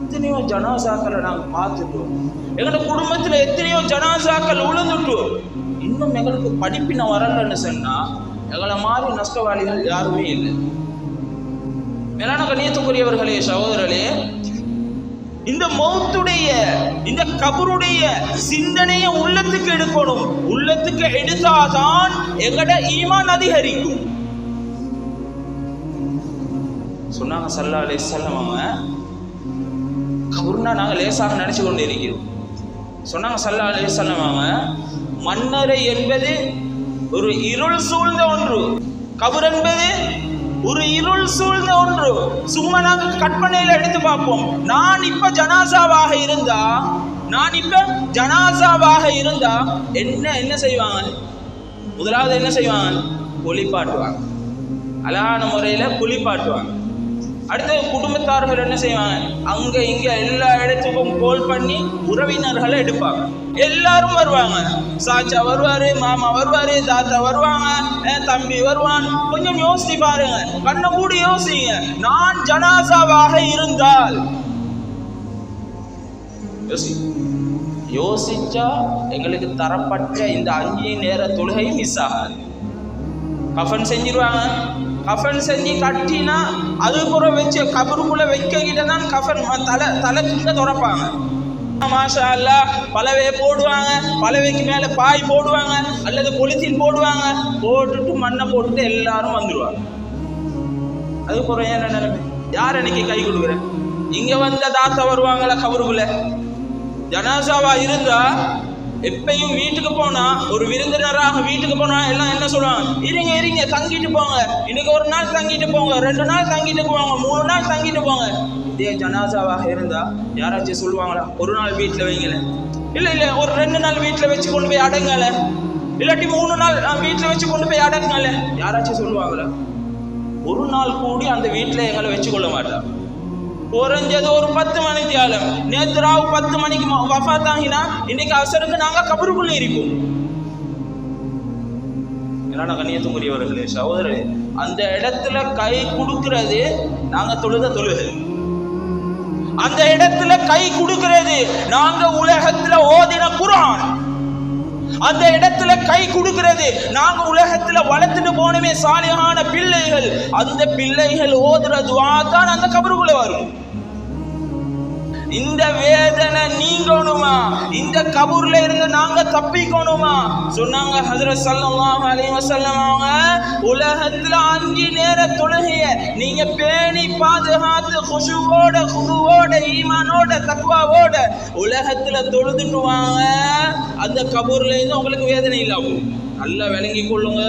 எத்தனையோ ஜனாசாக்களை நாங்கள் பார்த்துட்டோம். எங்களோட குடும்பத்தில் எத்தனையோ ஜனாசாக்கள் உழுந்துட்டோம். இன்னும் எங்களுக்கு படிப்பின வரலன்னு சொன்னா எங்களை மாதிரி நஷ்டவாளிகள் யாருமே இல்லை. மேலான கண்ணியத்துக்குரியவர்களே, சகோதரர்களே, இந்த மௌத்துடைய இந்த கபருடைய சிந்தனையை உள்ளத்துக்கு எடுக்கணும். உள்ளத்துக்கு எடுத்தாதான் எங்கட ஈமான் அதிகரிக்கும். சொன்னாங்க ஸல்லல்லாஹு அலைஹி வஸல்லம், அவங்க கபர்னா நாங்கள் லேசாக நினைச்சு கொண்டு இருக்கிறோம். சொன்னாங்க ஸல்லல்லாஹு அலைஹி வஸல்லம், அவங்க மன்னரை என்பது ஒரு இருள் சூழ்ந்த ஒன்று, கபர் என்பது ஒரு இருள் சூழ்ந்த ஒன்று. சும்மா நாங்கள் கற்பனையில எடுத்து பார்ப்போம். நான் இப்ப ஜனாசாவாக இருந்தா என்ன செய்வாங்க? முதலாவது என்ன செய்வாங்க? குளிப்பாட்டுவாங்க, அழகான முறையில குளிப்பாட்டுவாங்க. அடுத்து குடும்பத்தார்கள் என்ன செய்வாங்க? அங்க இங்க எல்லா இடத்துக்கும் கோல் பண்ணி உறவினர்களை எடுப்பாங்க. எல்லாரும் வருவாங்க. சாச்சா வருவாரு, மாமா வருவாரு, தாத்தா வருவாங்க, தம்பி வருவான். கொஞ்சம் யோசிச்சு பாருங்க, கண்ணை மூடி யோசிங்க. நான் ஜனாசாவாக இருந்தால் யோசிச்சா எங்களுக்கு தரப்பட்ட இந்த 5 நேர தொழுகை மிஸ் ஆகாது. கஃபன் செஞ்சிருவாங்க. கஃபன் செஞ்சு கட்டினா அது கூட வச்சு கபருக்குள்ள வைக்கிட்ட தான் கஃபன் தலை துண்ட துறப்பாங்க. மாஷா அல்லாஹ், பலவையை போடுவாங்க, பலவைக்கு மேல பாய் போடுவாங்க அல்லது பொலித்தீன் போடுவாங்க. போட்டுட்டு மண்ணை போட்டுட்டு எல்லாரும் வந்துடுவாங்க. அதுக்கப்புறம் என்ன நிலைமை? யார் எனக்கு கை கொடுக்குறேன்? இங்க வந்த தாத்தா வருவாங்களா கபருக்குள்ள? ஜனாசாவா இருந்தா எப்பயும் வீட்டுக்கு போனா, ஒரு விருந்தினராக வீட்டுக்கு போனா எல்லாம் என்ன சொல்லுவாங்க? இருங்க தங்கிட்டு போங்க, இன்னைக்கு ஒரு நாள் தங்கிட்டு போங்க, 2 நாள் தங்கிட்டு போவாங்க, 3 நாள் தங்கிட்டு போங்க. இதே ஜனாசாவாக இருந்தா யாராச்சும் சொல்லுவாங்களா? ஒரு நாள் வீட்டுல வைங்கள, இல்ல ஒரு 2 நாள் வீட்டுல வச்சு கொண்டு போய் அடங்கல, இல்லாட்டி 3 நாள் வீட்டுல வச்சு கொண்டு போய் அடங்கல, யாராச்சும் சொல்லுவாங்களா? ஒரு நாள் கூடி அந்த வீட்டுல எங்களை வச்சு கொள்ள மாட்டா. குறைஞ்சது ஒரு 10 மணி தியாலம். நேற்று ராவு 10 மணிக்கு வஃபாத் ஆகினா இன்னைக்கு அவசரத்துக்கு நாங்க கபருக்குள்ள இருப்போம். என்னன்னா கண்ணியத்துக்குரியவர்களே, சகோதரரே, அந்த இடத்துல கை கொடுக்கிறது நாங்க தொழுகை. அந்த இடத்துல கை கொடுக்கிறது நாங்க உலகத்துல ஓதின குர்ஆன். அந்த இடத்துல கை கொடுக்கிறது நாங்க உலகத்துல வளர்த்துட்டு போனமே சாலிஹான பிள்ளைகள். அந்த பிள்ளைகள் ஓதுற துஆ தான் அந்த கபருக்குள்ள வரும். இந்த வேதனை நீங்கணுமா? இந்த கபூர்ல இருந்து நாங்க தப்பிக்கணுமா? சொன்னாங்க ஹஜ்ரத் ஸல்லல்லாஹு அலைஹி வஸல்லம், அவங்க உலகத்துல 5 நேர தொழுகைய நீங்க பேணி பாதுகாத்து குஷுவோட ஈமானோட தக்வாவோட உலகத்துல தொழுதுட்டு வாங்க, அந்த கபூர்ல இருந்து உங்களுக்கு வேதனை இல்லாம. நல்லா விளங்கி கொள்ளுங்க.